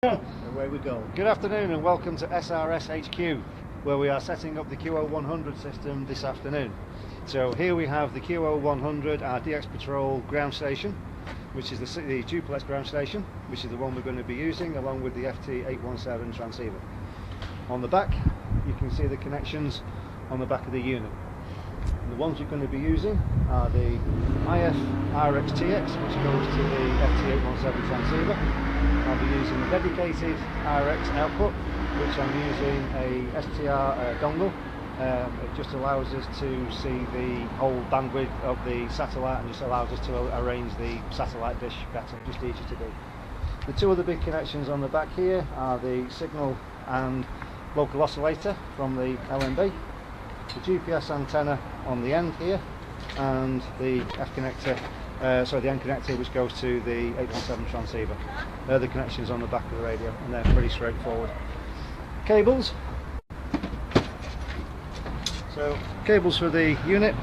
Away we go. Good afternoon and welcome to SRS HQ, where we are setting up the QO-100 system this afternoon. So here we have the QO-100, our DX Patrol ground station, which is the duplex ground station, which is the one we're going to be using along with the FT817 transceiver. On the back you can see the connections on the back of the unit. And the ones you're going to be using are the IF RX-TX, which goes to the FT817 transceiver. I'll be using a dedicated RX output, which I'm using a STR dongle. It just allows us to see the whole bandwidth of the satellite and just allows us to arrange the satellite dish better, just easier to do. The two other big connections on the back here are the signal and local oscillator from the LNB, the GPS antenna on the end here, and the F connector, the N connector, which goes to the 817 transceiver. They're the connections on the back of the radio, and they're pretty straightforward. Cables. So cables for the unit.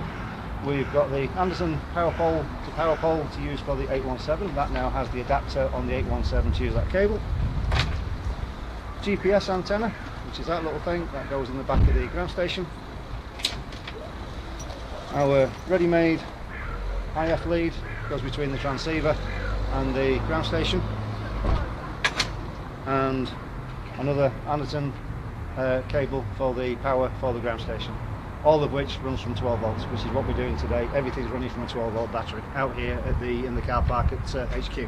We've got the Anderson power pole to use for the 817. That now has the adapter on the 817 to use that cable. GPS antenna, which is that little thing that goes in the back of the ground station. Our ready-made IF lead goes between the transceiver and the ground station, and another Anderson cable for the power for the ground station, all of which runs from 12 volts, which is what we're doing today. Everything's running from a 12 volt battery out here at in the car park at HQ.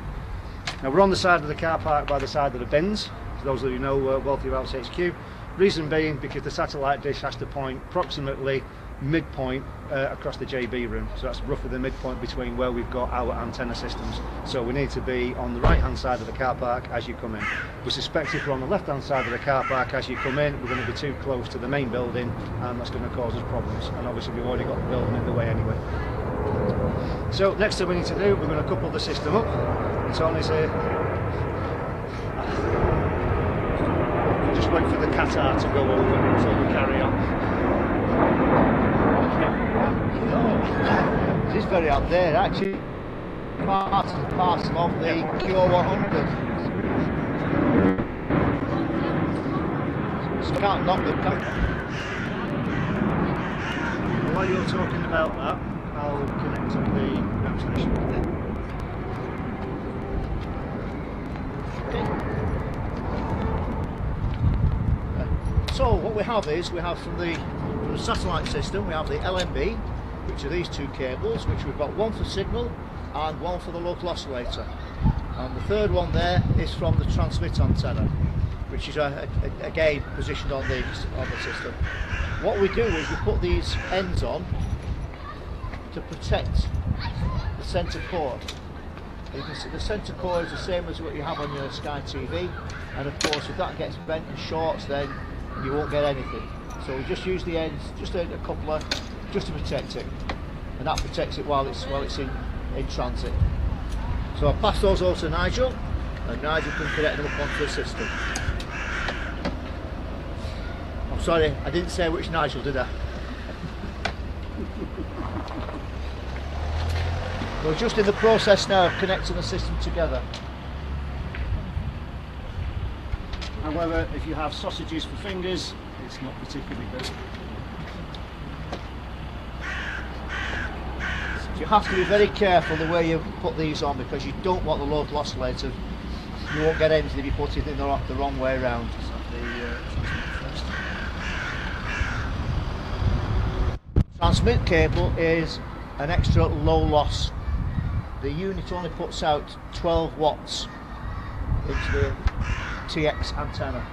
Now we're on the side of the car park by the side of the bins, for those of you who know Wealthy Routes HQ. Reason being because the satellite dish has to point approximately midpoint across the JB room, so that's roughly the midpoint between where we've got our antenna systems. So we need to be on the right hand side of the car park as you come in. We suspect if we're on the left hand side of the car park as you come in, we're going to be too close to the main building, and that's going to cause us problems, and obviously we've already got the building in the way anyway. So next thing we need to do, we're going to couple the system up. It's on here. Just wait for the Qatar to go over until we carry on. It is very up there, actually. Part and parcel of the QO-100. So can't knock them, can While you're talking about that, I'll connect up the ground station. So what we have is, from the satellite system, we have the LNB, which are these two cables, which we've got one for signal and one for the local oscillator, and the third one there is from the transmit antenna, which is again positioned on the system. What we do is we put these ends on to protect the centre cord. You can see the centre cord is the same as what you have on your Sky TV, and of course if that gets bent and shorts, then you won't get anything. So we just use the ends, just a couple of, just to protect it, and that protects it while it's in transit. So I'll pass those over to Nigel, and Nigel can connect them up onto the system. I'm sorry, I didn't say which Nigel, did I? We're just in the process now of connecting the system together. However, if you have sausages for fingers, it's not particularly good. You have to be very careful the way you put these on, because you don't want the local oscillator. You won't get anything if you put it in the wrong way around. Transmit cable is an extra low loss. The unit only puts out 12 watts into the TX antenna.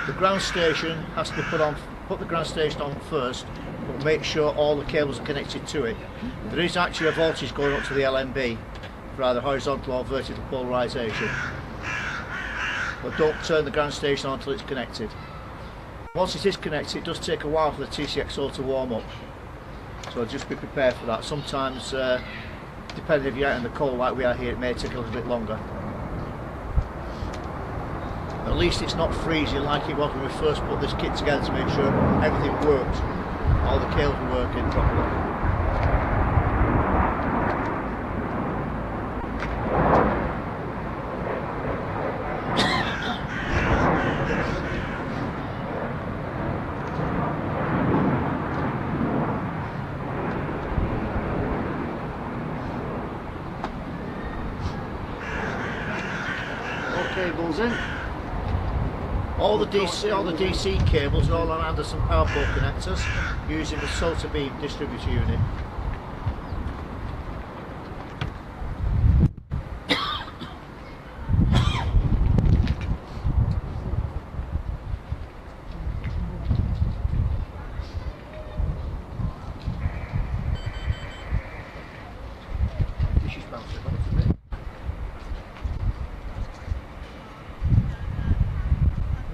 The ground station has to be put the ground station on first, but make sure all the cables are connected to it. There is actually a voltage going up to the LNB for either horizontal or vertical polarisation, but don't turn the ground station on until it's connected. Once it is connected, it does take a while for the TCXO to warm up, so just be prepared for that. Sometimes, depending if you're out in the cold like we are here, it may take a little bit longer. At least it's not freezing like it was when we first put this kit together to make sure everything worked. All the cables were working properly. Cables in. All the DC cables are all on Anderson power pole connectors using the Salter beam distributor unit.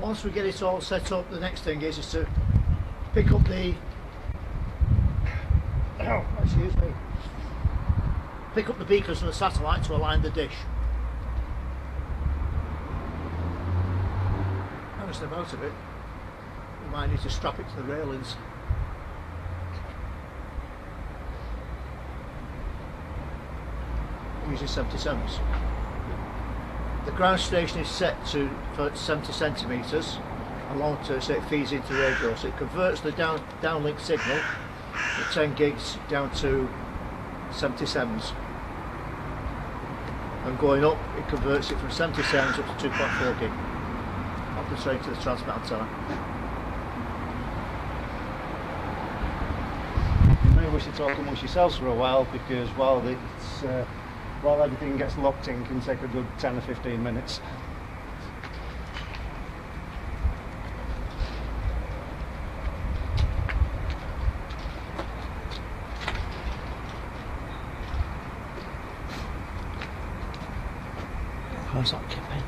Once we get it all set up, the next thing is to pick up the pick up the beacons from the satellite to align the dish. That's the most of it. We might need to strap it to the railings. Using 77s. The ground station is set for 70 centimetres along to, so it feeds into the radio, so it converts the downlink signal, the 10 gigs down to 77s, and going up it converts it from 77s up to 2.4 gig up the straight to the transmit antenna. You may wish to talk amongst yourselves for a while, because while everything gets locked in, can take a good 10 or 15 minutes. How's that keeping?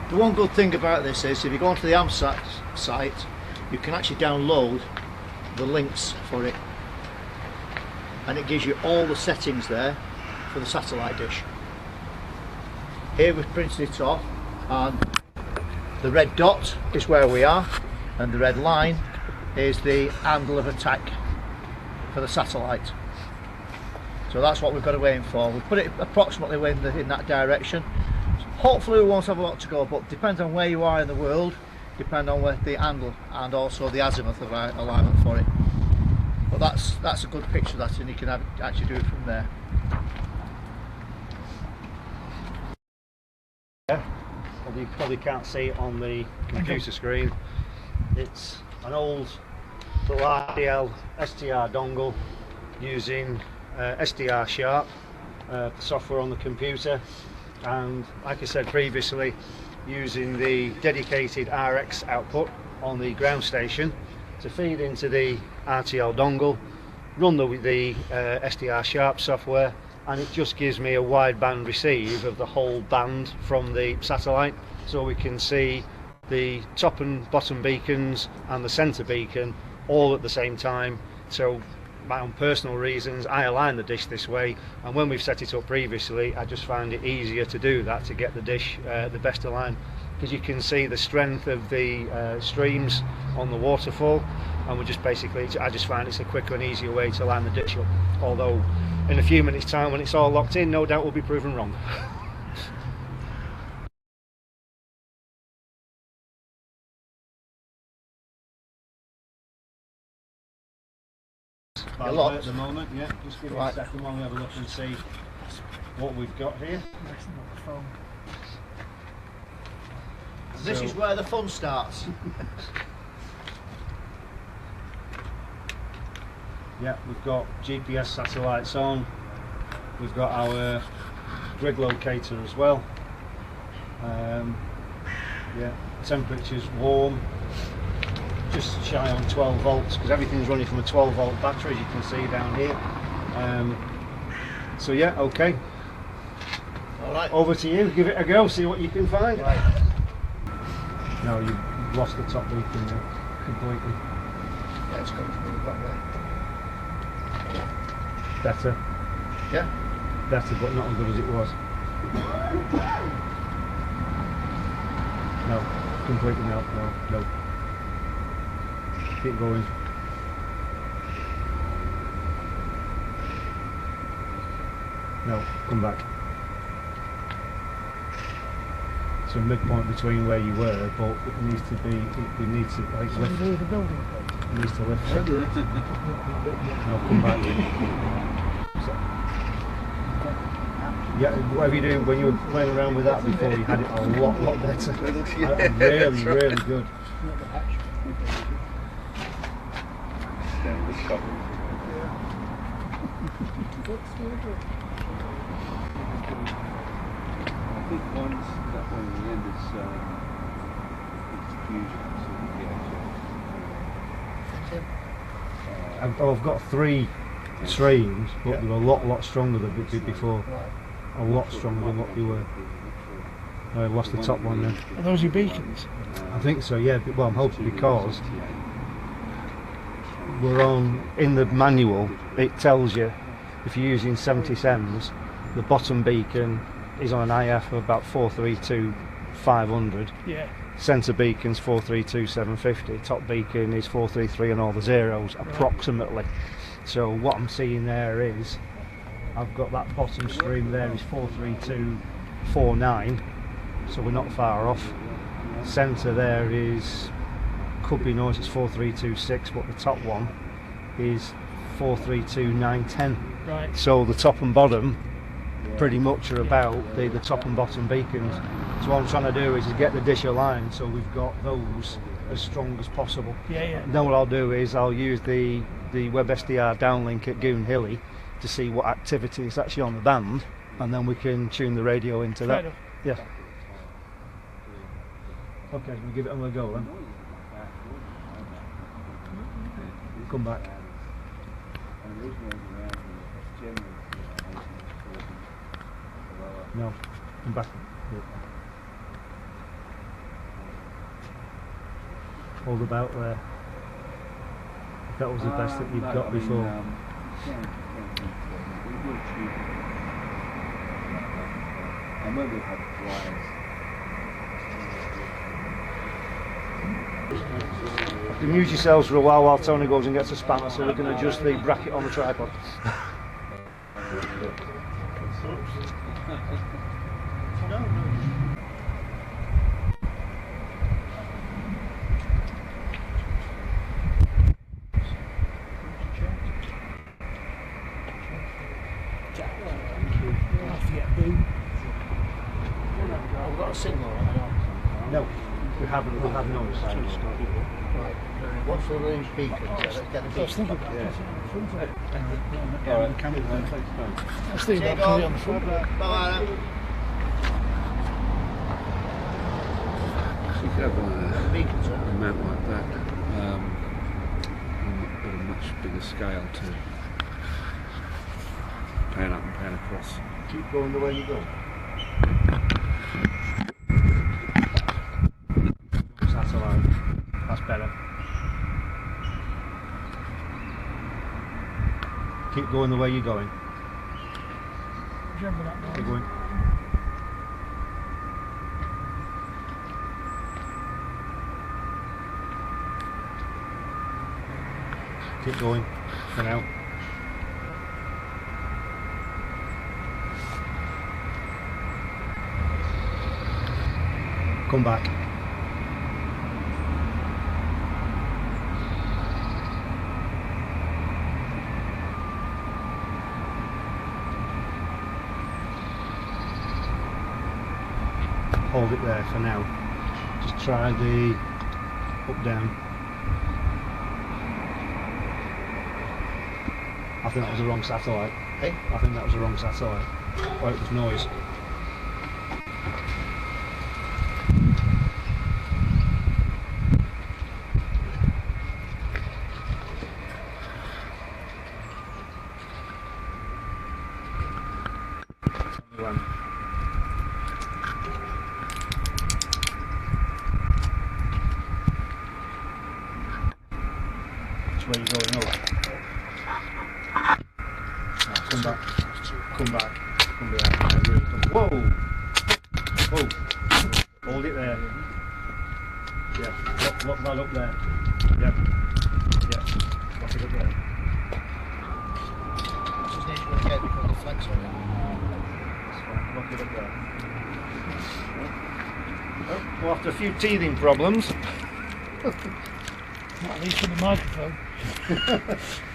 The one good thing about this is if you go onto the AMSAT site, you can actually download the links for it, and it gives you all the settings there for the satellite dish. Here we've printed it off, and the red dot is where we are, and the red line is the angle of attack for the satellite. So that's what we've got to aim for. We put it approximately in that direction. So hopefully we won't have a lot to go, but depends on where you are in the world, depend on where the angle and also the azimuth of alignment for it. But that's a good picture of that, and you can actually do it from there. Yeah, well, you probably can't see it on the computer screen. It's an old little RDL STR dongle using SDR Sharp, the software on the computer, and like I said previously, using the dedicated RX output on the ground station to feed into the RTL dongle, run the SDR Sharp software, and it just gives me a wideband receive of the whole band from the satellite, so we can see the top and bottom beacons and the centre beacon all at the same time. So my own personal reasons, I align the dish this way, and when we've set it up previously, I just find it easier to do that, to get the dish the best aligned, because you can see the strength of the streams on the waterfall, and we just basically, I just find it's a quicker and easier way to line the dish up, although in a few minutes time when it's all locked in, no doubt we'll be proven wrong. A lot at the moment, yeah. Just give it a second while we have a look and see what we've got here. This is where the fun starts. Yeah, we've got GPS satellites on. We've got our grid locator as well. Yeah, temperature's warm. Just shy on 12 volts, because everything's running from a 12 volt battery, as you can see down here. So yeah, okay. All right. Over to you. Give it a go. See what you can find. Right. No, you've lost the top beacon now completely. Yeah, it's coming from the back there. Better. Yeah. better, but not as good as it was. No, completely no. Keep going. No, come back. So midpoint between where you were, but it needs to be, we need to like lift. It needs to lift. No, come back. So, yeah, whatever you do, when you were playing around with that before, you had it a lot better. Really good. I think once that one in the end is fusion, so I've got 3 streams, but they're a lot stronger than they did before. A lot stronger than what they were. I lost the top one then. Are those your beacons? I think so, yeah. Well, I'm hoping, because we're on, in the manual, it tells you if you're using 70 SEMs, the bottom beacon is on an IF of about 432,500. Yeah. Centre beacon's 432,750. Top beacon is 433 and all the zeros, approximately. So what I'm seeing there is, I've got that bottom stream there is 43249, so we're not far off. Centre there is, could be noise, it's 4326, but the top one is 432910. Right. So the top and bottom pretty much are about the top and bottom beacons. So what I'm trying to do is get the dish aligned so we've got those as strong as possible. Yeah. Then what I'll do is I'll use the Web SDR downlink at Goon Hilly to see what activity is actually on the band, and then we can tune the radio into that. Enough. Yeah. Okay, we'll give it another go then. Come back. No, come back. Hold about there. If that was the best that you've got before. And when we had wires, Amuse yourselves for a while Tony goes and gets a spanner so we can adjust the bracket on the tripod. I've got a signal on. No, we haven't. We have noise. Right. What's the range beacons? Get the I was beacon. thinking about it. all right, I was thinking about putting it on the front. Bye. you could have Beacons a on. mount like that at a much bigger scale to pan up and pan across. Keep going the way you go. Satellite. That's better. Keep going the way you're going. Remember that Keep noise? going. Keep going for now. Come back. Hold it there for now. Just try the up down. I think that was the wrong satellite. Hey? I think that was the wrong satellite. Or it was noise. Which way are you going up? Come back. Come back. going to be out. Whoa! Oh! Hold it there. Yeah, lock that up there. Yep. Yeah, lock it up there. Just need to get because the flex on it. That's fine, lock it up there. Well, after a few teething problems, Not least from the microphone.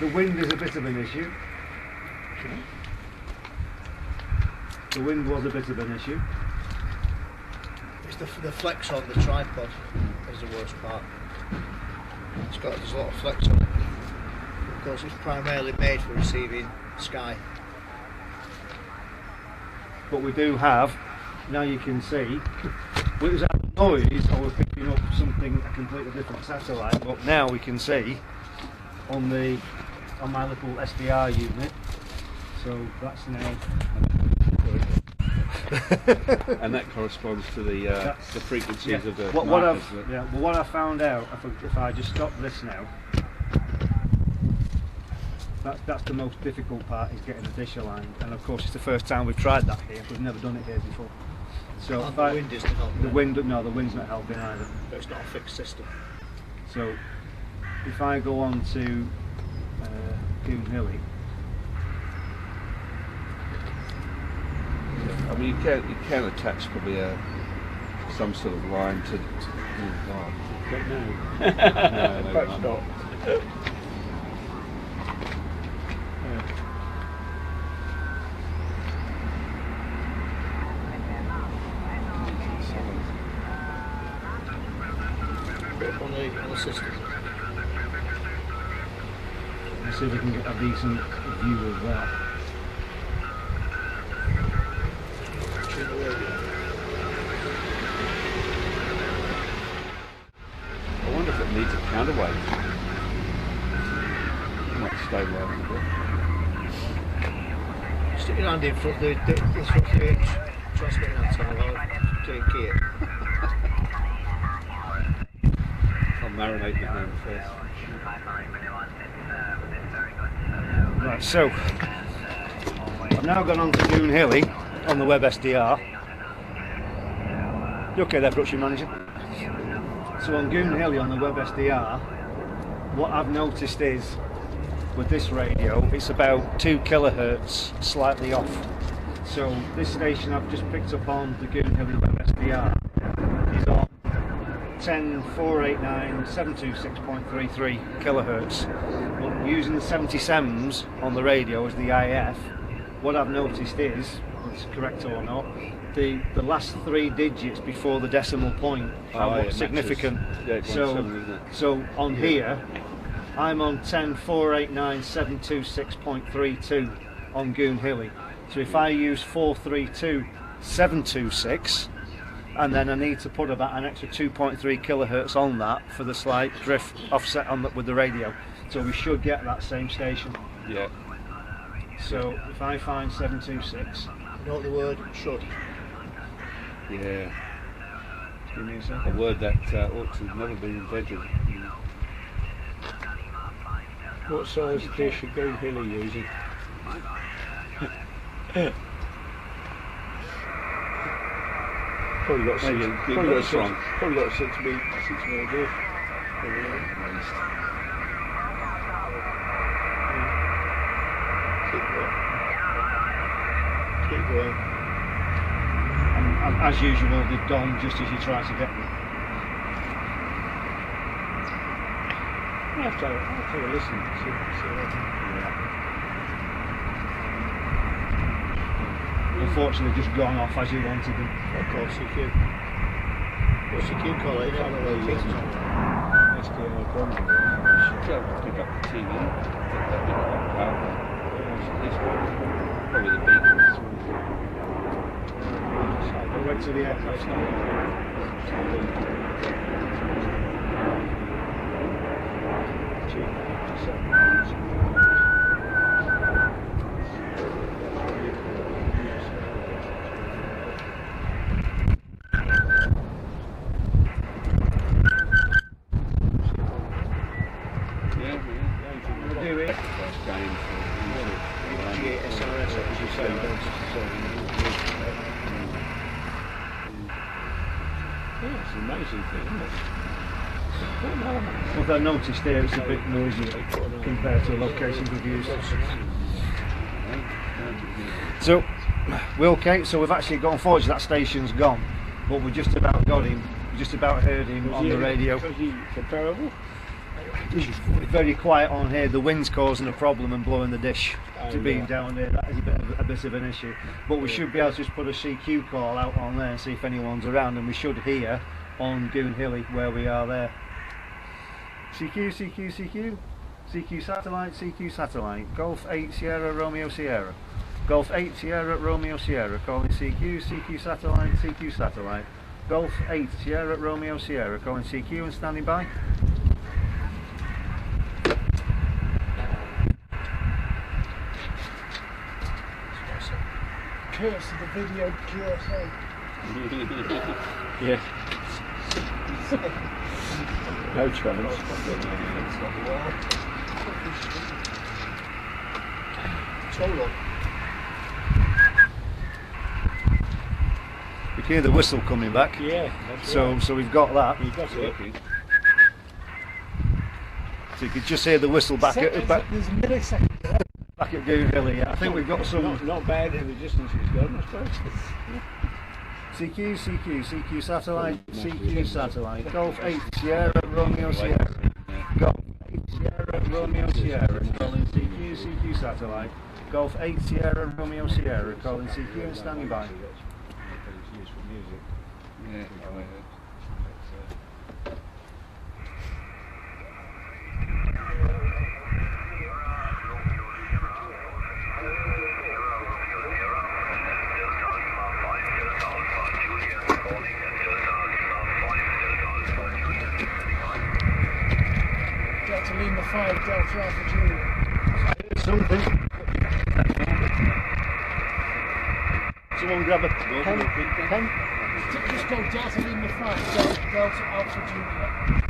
the wind is a bit of an issue. The wind was a bit of an issue. It's the flex on the tripod is the worst part. There's a lot of flex on it. Because it's primarily made for receiving sky. But we do have, now you can see, it was that noise I was picking up something, a completely different satellite, but now we can see on my little SDR unit, so that's now And that corresponds to the frequencies of the what markers. what I found out, if I just stop this now, that's the most difficult part, is getting the dish aligned, and of course it's the first time we've tried that here. We've never done it here before. So And the wind isn't helping. the wind's not helping either. But it's not a fixed system. So if I go on to Goon Hilly, I mean, you can attach probably some sort of line to but no. no, maybe Perhaps not. not. On the system. Let's see if we can get a decent view of that. Tune the radio. I wonder if it needs a counterweight. It might stabilise a bit. Stick your hand in front of the front of the H transmitting antenna while doing key it. I'll marinate the hand first. Right, so I've now gone on to Goon Hilly on the web SDR. You okay there, production manager? So on Goon Hilly on the web SDR, what I've noticed is with this radio, it's about 2 kilohertz slightly off. So this station I've just picked up on the Goon Hilly web SDR is on 10489 726.33 kilohertz. But using the 77s on the radio as the IF, what I've noticed is, whether it's correct or not, the last 3 digits before the decimal point are what's significant. Yeah, So on here, I'm on 10489 726.32 on Goon Hilly. So if I use 432 726, and then I need to put about an extra 2.3 kilohertz on that for the slight drift offset on with the radio. So we should get that same station. Yeah. So if I find 726, You know the word should. Yeah. give me a A second. word that ought to have never been invented. What size dish are Goon Hilly using? Probably got Maybe six. keep it strong. Probably got 6 mil dish. Keep going. And as usual, they've gone just as you try to get them. I'll have to have a listen. See Unfortunately, just gone off as you wanted them. Of course, CQ. What's the Q call it? I don't know what it is. SDR Bromley. Should be able to pick up the TV. That'd be quite powerful. This one, probably the beacons. I'll wait till the aircraft Yeah. do it. First game for SRS, as you say. Yeah, it's an amazing thing, isn't it? What I noticed there, it's a bit noisy compared to locations we've used. So, we're okay. So we've actually got, unfortunately that station's gone, but we just about got him, just about heard him on the radio. Was he comparable? It's very quiet on here, the wind's causing a problem and blowing the dish to being down there. That is a bit of an issue, but we should be able to just put a CQ call out on there and see if anyone's around, and we should hear on Goon Hilly where we are there. CQ, CQ, CQ, CQ satellite, CQ satellite, Golf 8 Sierra Romeo Sierra, Golf 8 Sierra Romeo Sierra, calling CQ, CQ satellite, CQ satellite, Golf 8 Sierra Romeo Sierra, calling CQ and standing by. Curse of the video QSO. Yeah. No chance. Total. We can hear the whistle coming back. Yeah, that's So right. we've got that. You got it. So you could just hear the whistle back at There's a millisecond. back at Goon Hilly. Yeah. I think we've got some Not bad in the distance it's gone, I suppose. CQ, CQ, CQ satellite, CQ satellite, Golf 8 Sierra Romeo Sierra, Golf 8 Sierra Romeo Sierra, calling CQ, CQ satellite, Golf 8 Sierra Romeo Sierra, calling CQ and standing by. Yeah. Delta Lima 5, Delta Alpha Juliet. Something. Someone grab a pen. Just go Delta Lima 5, Delta Alpha Juliet.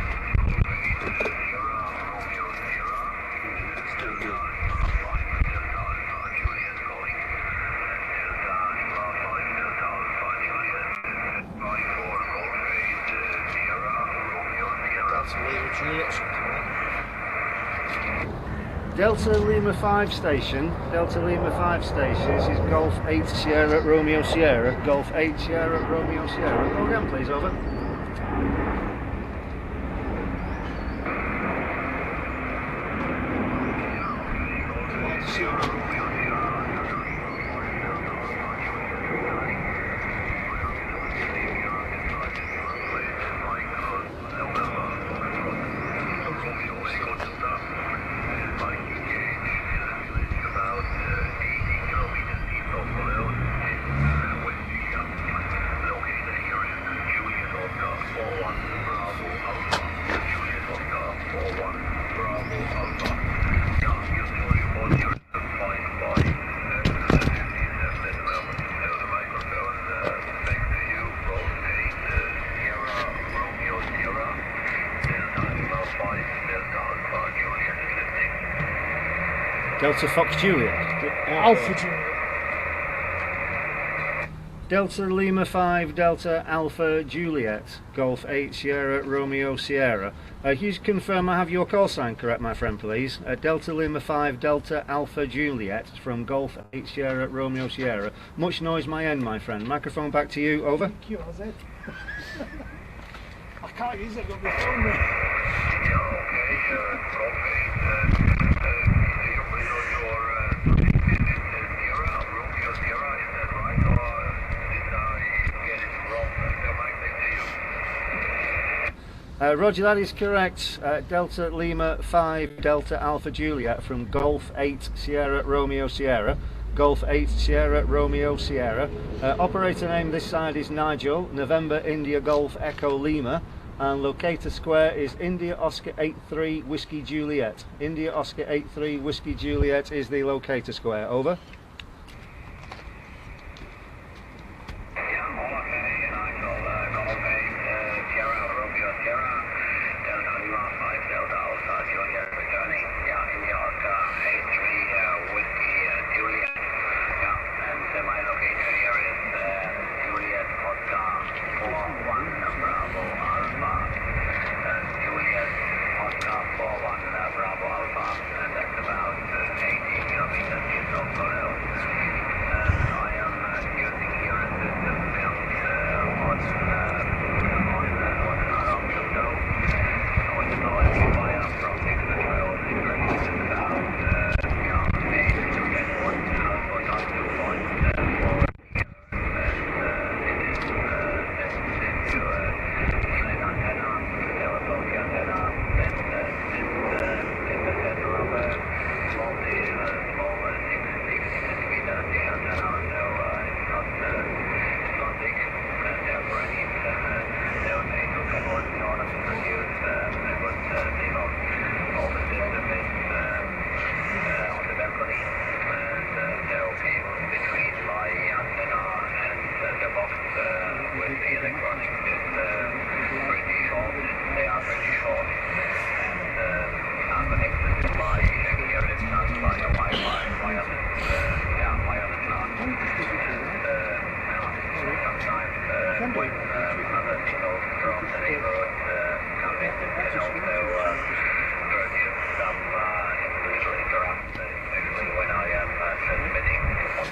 Delta Lima 5 station, Delta Lima 5 station, this is Golf 8 Sierra Romeo Sierra, Golf 8 Sierra Romeo Sierra. Go again please, over. Delta Fox Juliet. Alpha Juliet. Delta Lima 5 Delta Alpha Juliet, Golf 8 Sierra Romeo Sierra. Can you confirm I have your call sign correct, my friend, please? Delta Lima 5 Delta Alpha Juliet from Golf 8 Sierra Romeo Sierra. Much noise my end, my friend. Microphone back to you, over. QRZ. I can't use it, I've got my phone there. Roger, that is correct. Delta Lima 5 Delta Alpha Juliet from Golf 8 Sierra Romeo Sierra. Golf 8 Sierra Romeo Sierra. Operator name this side is Nigel, November India Golf Echo Lima, and locator square is India Oscar 83 Whiskey Juliet. India Oscar 83 Whiskey Juliet is the locator square, over.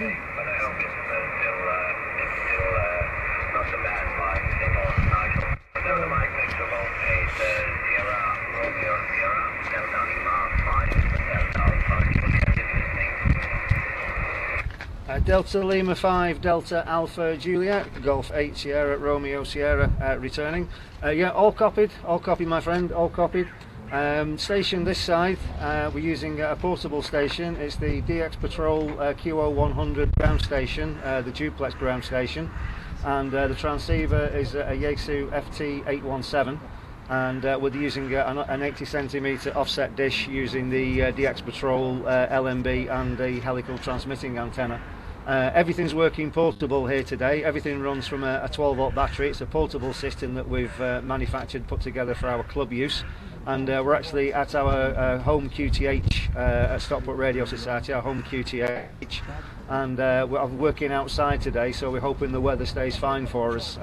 hope it's still not so bad. Like signal, nice. Delta Mike Victor Voltage, Sierra, Romeo, Sierra, Delta Lima 5, Delta Alpha, Juliet, listening. Delta Lima 5, Delta Alpha Juliet, Golf 8 Sierra, Romeo Sierra, returning. Yeah, all copied, my friend, all copied. Station this side, we're using a portable station. It's the DX Patrol QO-100 ground station, the duplex ground station, and the transceiver is a Yaesu FT817, and we're using an 80 centimeter offset dish using the DX Patrol LMB and the helical transmitting antenna. Everything's working portable here today. Everything runs from a 12 volt battery. It's a portable system that we've manufactured, put together for our club use, and we're actually at our home QTH at Stockport Radio Society, our home QTH, and we're working outside today, so we're hoping the weather stays fine for us.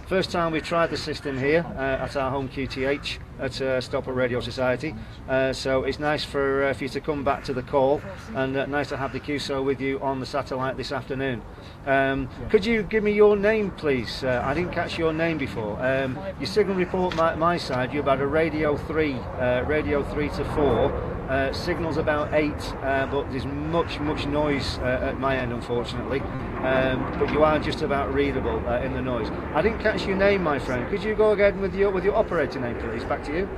First time we've tried the system here at our home QTH at Stockport Radio Society, so it's nice for you to come back to the call, and nice to have the QSO with you on the satellite this afternoon. Could you give me your name, please? I didn't catch your name before. Your signal report my side, you're about a radio 3 to 4. Signal's about 8, but there's much noise at my end, unfortunately. But you are just about readable in the noise. I didn't catch your name, my friend. Could you go again with your operator name, please? Back to you.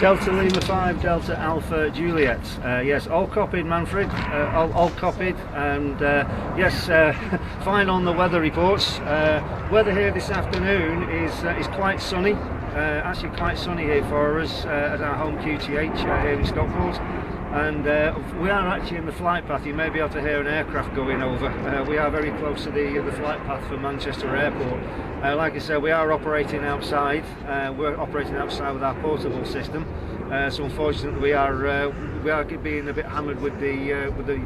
Delta Lima 5, Delta Alpha Juliet. Yes, all copied, Manfred. All copied, and yes, fine on the weather reports. Weather here this afternoon is quite sunny. Actually, quite sunny here for us at our home QTH here in Stockport. And we are actually in the flight path. You may be able to hear an aircraft going over. We are very close to the flight path for Manchester Airport. Like I said, we are operating outside. We're operating outside with our portable system. So unfortunately, we are being a bit hammered with the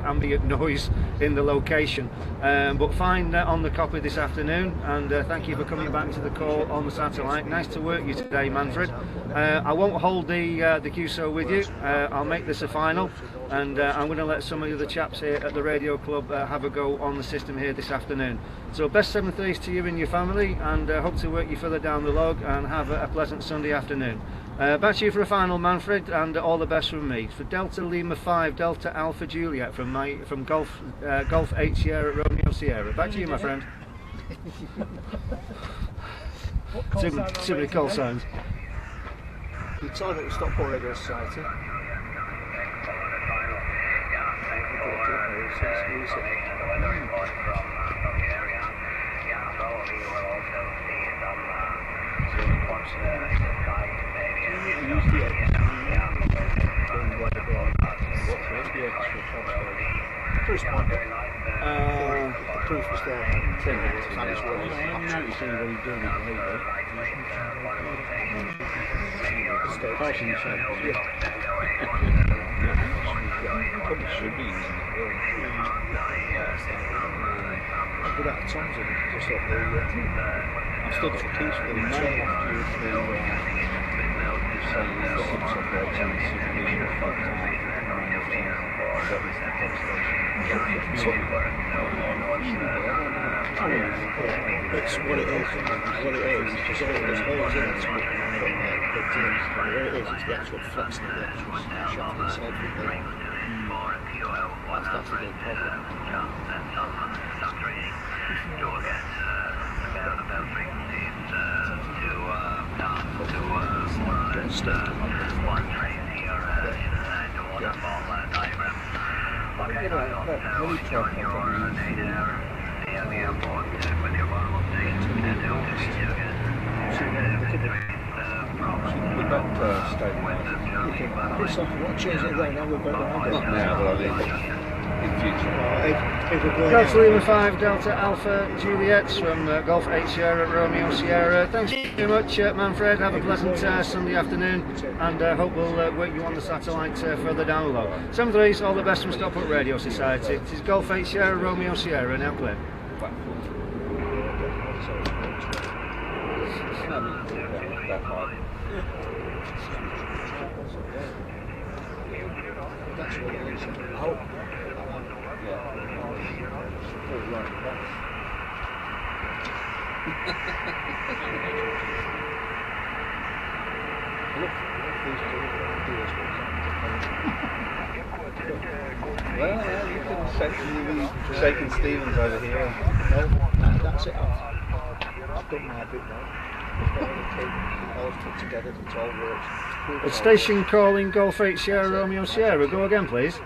ambient noise in the location. But fine on the copy this afternoon. And thank you for coming back to the call on the satellite. Nice to work you today, Manfred. I won't hold the QSO with you. I'll make this a final, and I'm going to let some of the chaps here at the radio club have a go on the system here this afternoon. So best 7:30 to you and your family, and hope to work you further down the log, and have a pleasant Sunday afternoon. Back to you for a final, Manfred, and all the best from me. For Delta Lima 5, Delta Alpha Juliet from Golf 8 Sierra, Romeo Sierra. Back to you, my friend. Similar call signs. You told it was Stockport Radio Society. proof was there. I'm noticing what he's doing it lately. Passing the shape. Probably should be using it. But that Tom's in it, just off the. I've still got the keys for them. It's what it is. What it is. It's all there's holes in it. What it is, it's the actual flexing of the actual shaft itself. That's the big problem. Change it right now, we're better than Not now, but I mean in future. Delta Lima 5, Delta Alpha Juliet from Golf 8 Sierra Romeo Sierra. Thanks very much, Manfred. Have a pleasant Sunday afternoon, and hope we'll wait you on the satellite further down below. 7-3, all the best from Stockport Radio Society. This is Golf 8 Sierra Romeo Sierra, now clear. That's what it is. Oh. Well, you can be shaking Stevens over here. No, that's it. I've done my bit now. All put together, it's all works. At station calling Golf 8 Sierra Romeo Sierra. Go again, please.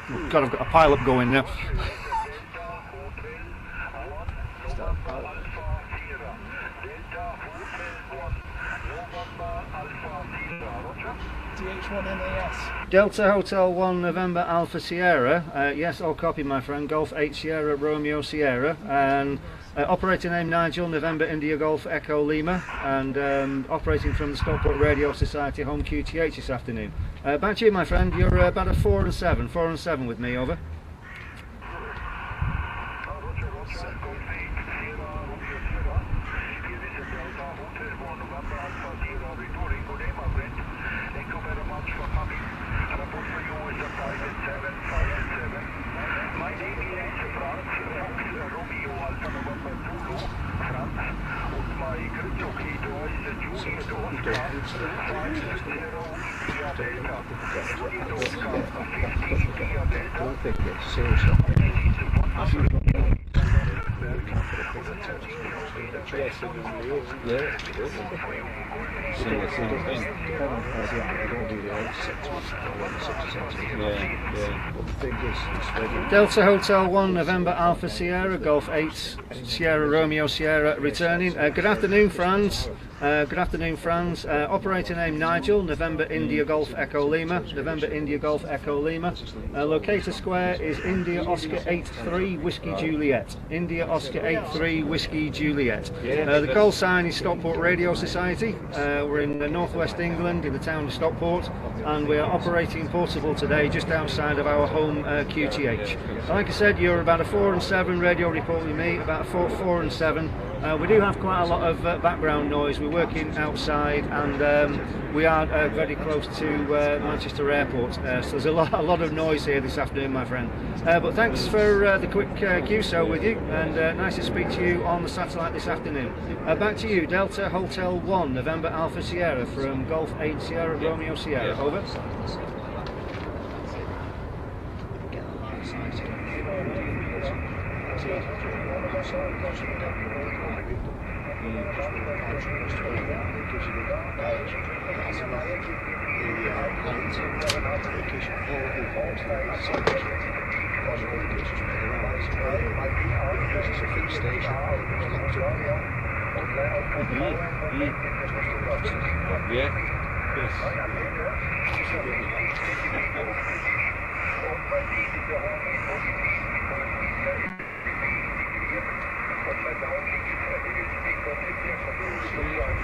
Oh, God, I've got a pilot going now. Delta Hotel 1 November Alpha Sierra. Yes, all copy, my friend. Golf 8 Sierra Romeo Sierra. And operator name Nigel, November India Golf Echo Lima. And operating from the Stockport Radio Society Home QTH this afternoon. Back to you, my friend. You're about a 4 and 7. 4 and 7 with me, over. Delta Hotel 1 November Alpha Sierra, Golf 8 Sierra Romeo Sierra returning. Good afternoon, France. Good afternoon, France. Operator name Nigel, November India Golf Echo Lima. November India Golf Echo Lima. Locator square is India Oscar 83 Whiskey Juliet. India Oscar 83 Whiskey Juliet. The call sign is Stockport Radio Society. We're in northwest England, in the town of Stockport, and we are operating portable today just outside of our home QTH. Like I said, you're about a 4 and 7 radio report with me, about a 4 and 7. We do have quite a lot of background noise. We're working outside, and we are very close to Manchester Airport, so there's a lot of noise here this afternoon, my friend. But thanks for the quick QSO with you, and nice to speak to you on the satellite this afternoon. Back to you, Delta Hotel 1 November Alpha Sierra from Golf 8 Sierra Romeo Sierra, over.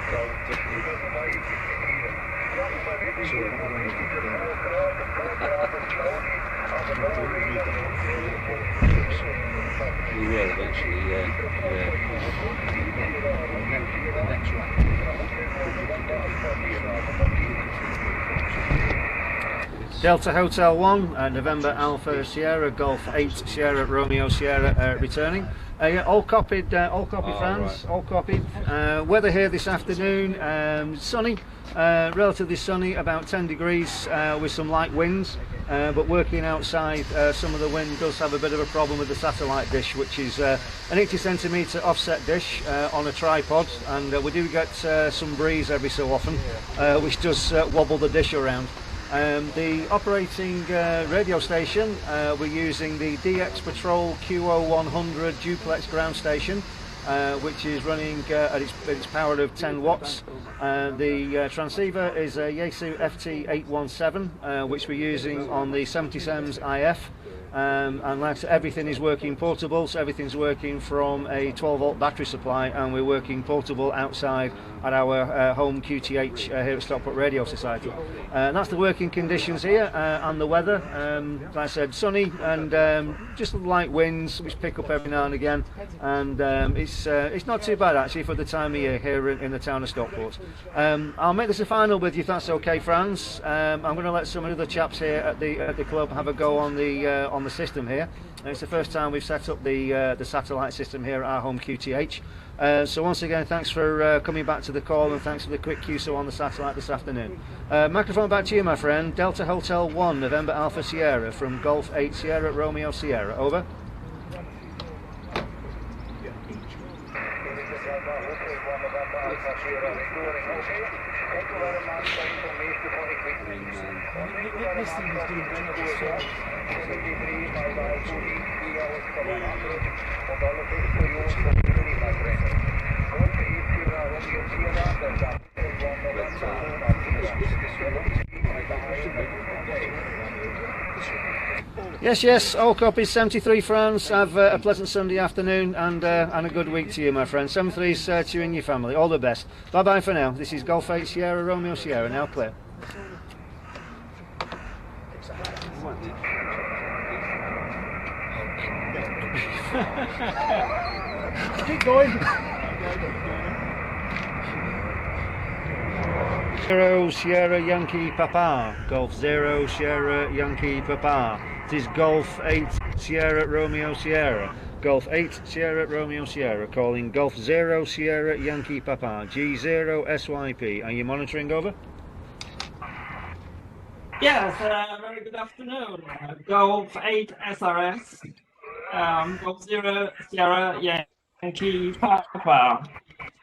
We will eventually, yeah. Next one. Delta Hotel 1, November Alpha Sierra, Golf 8 Sierra Romeo Sierra returning. Yeah, all copied, France, right. all copied. Weather here this afternoon, sunny, relatively sunny, about 10 degrees with some light winds. But working outside, some of the wind does have a bit of a problem with the satellite dish, which is an 80cm offset dish on a tripod, and we do get some breeze every so often, which does wobble the dish around. The operating radio station, we're using the DX Patrol QO-100 duplex ground station, which is running at its power of 10 watts. The transceiver is a Yaesu FT817, which we're using on the 70SEMS IF. And like I said, everything is working portable, so everything's working from a 12-volt battery supply, and we're working portable outside at our home QTH here at Stockport Radio Society. That's the working conditions here, and the weather. Like I said, sunny and just light winds which pick up every now and again, and it's not too bad actually for the time of year here in the town of Stockport. I'll make this a final with you if that's okay, Franz. I'm going to let some of the other chaps here at the club have a go on the system here. And it's the first time we've set up the satellite system here at our home QTH. So once again, thanks for coming back to the call, and thanks for the quick QSO on the satellite this afternoon. Microphone back to you, my friend. Delta Hotel 1, November Alpha Sierra, from Golf 8 Sierra Romeo Sierra. Over. This thing is doing tremendous work. Yes, all copies. 73 France. Have a pleasant Sunday afternoon and a good week to you, my friend. 73's to you and your family. All the best. Bye bye for now. This is Golf 8 Sierra Romeo Sierra, now clear. Keep going. Zero Sierra Yankee Papa. Golf 0 Sierra Yankee Papa. It is Golf 8 Sierra Romeo Sierra. Golf 8 Sierra Romeo Sierra. Calling Golf 0 Sierra Yankee Papa. G0 SYP. Are you monitoring, over? Yes, very good afternoon. Golf 8 SRS. Golf 0 Sierra Yankee Papa.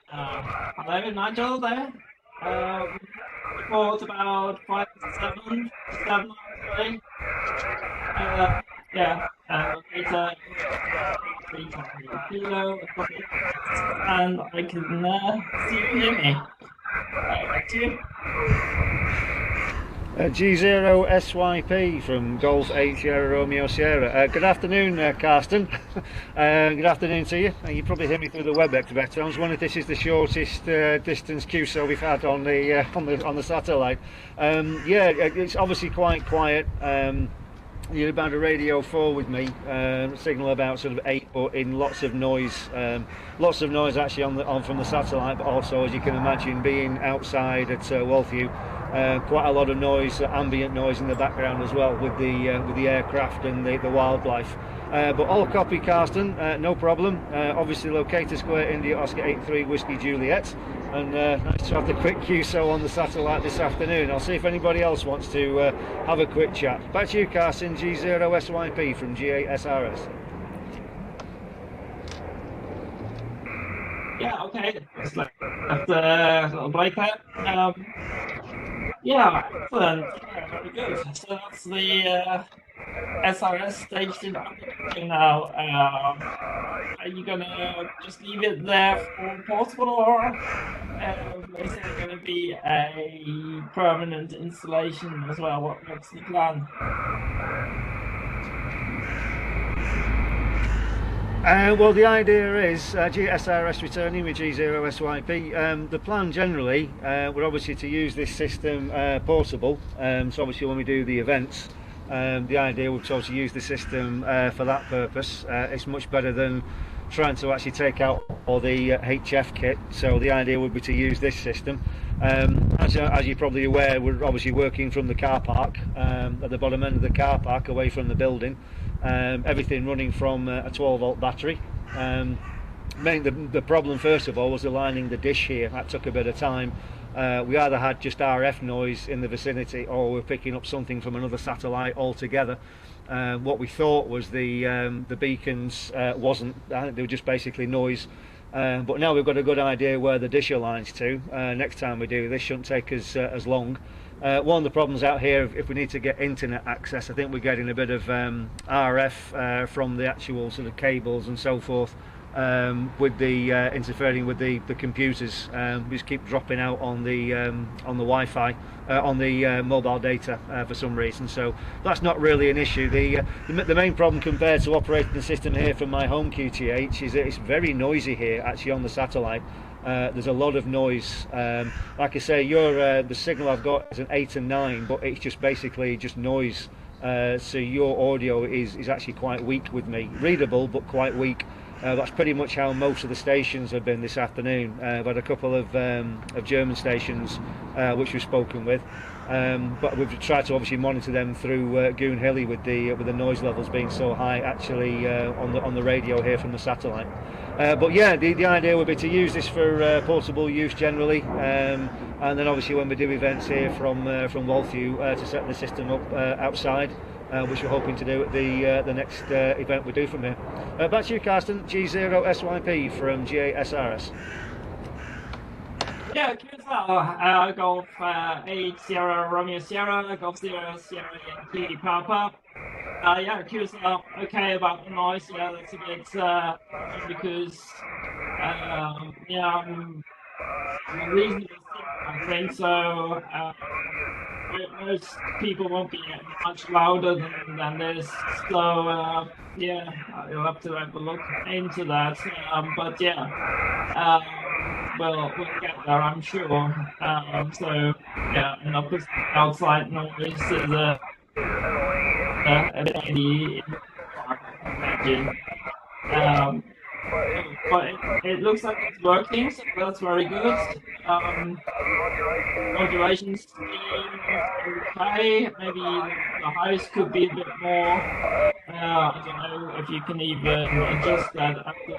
Hello, Nigel there. Report about 5 to 7 today. Yeah, later, 3 kilo, and I can see you hear me. Back to you. G0 SYP from Golf 8 Sierra Romeo Sierra. Good afternoon, Carsten. Good afternoon to you. You probably hear me through the WebEx better. I was wondering if this is the shortest distance QSO we've had on the satellite. Yeah, it's obviously quite quiet. You're about a radio 4 with me, signal about sort of 8, but in lots of noise actually from the satellite, but also, as you can imagine, being outside at Walthew, quite a lot of noise, ambient noise in the background as well, with the aircraft and the wildlife. But all copy, Carsten, no problem. Obviously, locator square India Oscar 83 Whiskey Juliet, and nice to have the quick QSO on the satellite this afternoon. I'll see if anybody else wants to have a quick chat. Back to you, Carsten. G0 SYP from G8SRS. Yeah, okay. It's like after a little break there. Yeah, excellent. Yeah, very good. So that's the SRS station now. Are you gonna just leave it there for portable, or is there gonna be a permanent installation as well? What's the plan? Well, the idea is SRS returning with G0SYP. The plan generally would obviously to use this system portable. So obviously when we do the events, the idea would to use the system for that purpose. It's much better than trying to actually take out all the HF kit. So the idea would be to use this system. As you're probably aware, we're obviously working from the car park, at the bottom end of the car park, away from the building. Everything running from a 12-volt battery. The problem first of all was aligning the dish here. That took a bit of time. We either had just RF noise in the vicinity, or we're picking up something from another satellite altogether. What we thought was the beacons wasn't. They were just basically noise. But now we've got a good idea where the dish aligns to. Next time we do this, shouldn't take us as long. One of the problems out here, if we need to get internet access, I think we're getting a bit of RF from the actual sort of cables and so forth, with the interfering with the computers. We just keep dropping out on the Wi-Fi, on the mobile data for some reason. So that's not really an issue. The main problem compared to operating the system here from my home QTH is that it's very noisy here actually on the satellite. There's a lot of noise. Like I say, the signal I've got is an 8 and 9, but it's just basically just noise. So your audio is actually quite weak with me. Readable, but quite weak. That's pretty much how most of the stations have been this afternoon. I've had a couple of German stations which we've spoken with, but we've tried to obviously monitor them through Goon Hilly with the noise levels being so high actually on the radio here from the satellite. But yeah, the idea would be to use this for portable use generally, and then obviously when we do events here from Walthew to set the system up outside, which we're hoping to do at the next event we do from here. Back to you, Carsten. G0SYP from GA-SRS. Yeah, QSO, Golf 8 Sierra Romeo Sierra, Golf 0 Sierra Yankee Papa. Yeah, QSO okay about the noise. Yeah, that's a bit because yeah, I'm reasonably sick, I think so. Most people won't be much louder than this, so yeah, you'll have to have a look into that. But yeah, we'll get there, I'm sure. So yeah, and obviously outside noise is a bit in the park, I imagine. But it looks like it's working, so that's very good. Modulation scheme okay. Maybe the highs could be a bit more. I don't know if you can even adjust that at the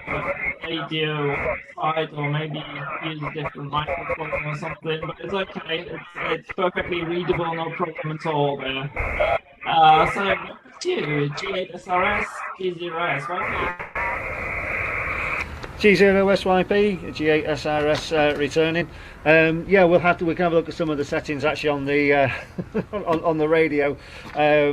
radio side, or maybe use a different microphone or something. But it's okay. It's perfectly readable, no problem at all there. So number 2, G8SRS, G0S. Right? G0SYP, G8SRS returning. Yeah, we can have a look at some of the settings actually on the on the radio. I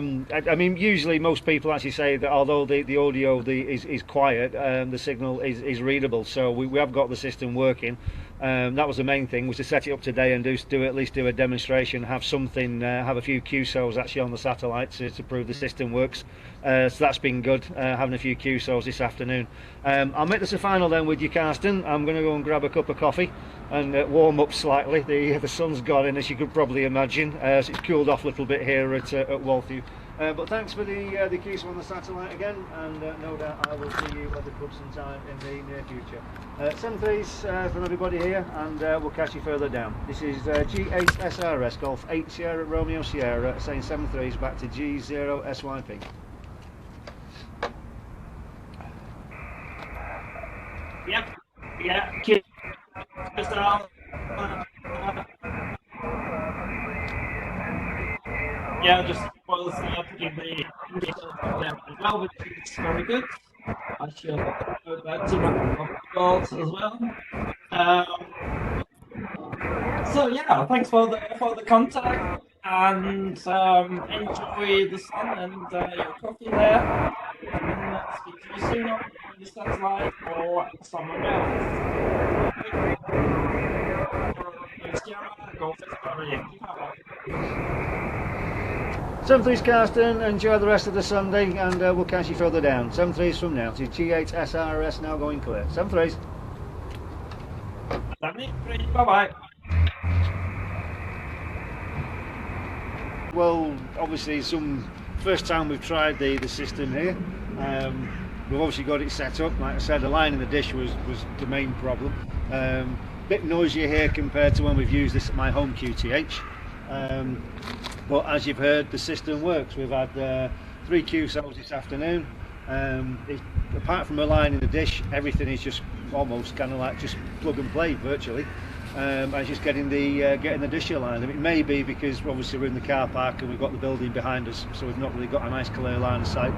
mean, usually most people actually say that although the audio is quiet, the signal is readable. So we have got the system working. That was the main thing, was to set it up today and at least do a demonstration, have something, have a few QSOs actually on the satellite to prove the system works. So that's been good, having a few QSOs this afternoon. I'll make this a final then with you, Carsten. I'm going to go and grab a cup of coffee and warm up slightly. The sun's gone in, as you could probably imagine, so it's cooled off a little bit here at Walthew. But thanks for the QSO on the satellite again, and no doubt I will see you at the club sometime in the near future. 7-3s from everybody here, and we'll catch you further down. This is G8SRS, Golf 8 Sierra Romeo Sierra, saying 7-3s back to G0SYP. Yep. Yeah. Yeah, just was putting the details on there as well, which is very good. I shall go back to the goals as well. So yeah, thanks for the contact, and enjoy the sun and your coffee there. And speak to you soon on the satellite or somewhere else. Go 7-3's Carsten, enjoy the rest of the Sunday, and we'll catch you further down. 7-3's from now to G8 SRS now going clear. 7-3's. Bye-bye. Well, obviously, first time we've tried the system here. We've obviously got it set up. Like I said, the line in the dish was the main problem. Bit noisier here compared to when we've used this at my home QTH. But as you've heard, the system works. We've had 3 QSOs this afternoon. Apart from a line in the dish, everything is just almost kind of like just plug and play virtually. And just getting the dish aligned. It may be because obviously we're in the car park and we've got the building behind us, so we've not really got a nice clear line of sight.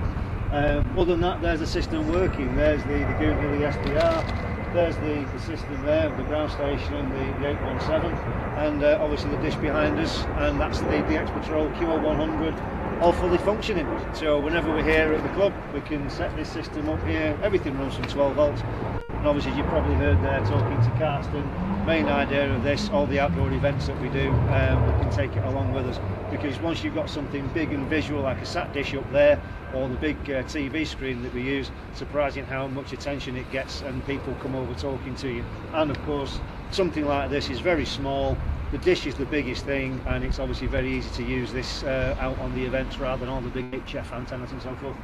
Other than that, there's the system working. There's the Google, the SDR. There's the system there, the ground station and the 817, and obviously the dish behind us, and that's the DX Patrol QO-100, all fully functioning. So whenever we're here at the club, we can set this system up here. Everything runs from 12 volts. And obviously you probably heard there talking to Carsten, main idea of this, all the outdoor events that we do, we can take it along with us, because once you've got something big and visual like a sat dish up there, or the big TV screen that we use, surprising how much attention it gets and people come over talking to you. And of course something like this is very small, the dish is the biggest thing, and it's obviously very easy to use this out on the events rather than all the big HF antennas and so forth.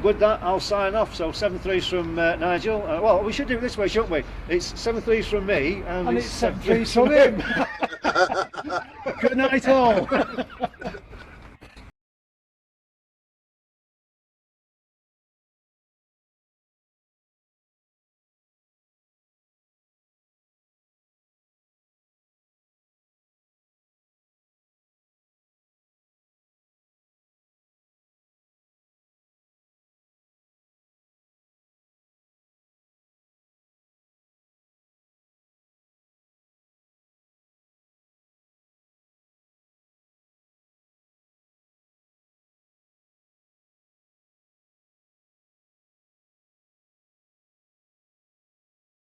With that, I'll sign off. So 7-3's from Nigel. Well, we should do it this way, shouldn't we? It's 7-3's from me, and it's 7-3's from him. Good night all.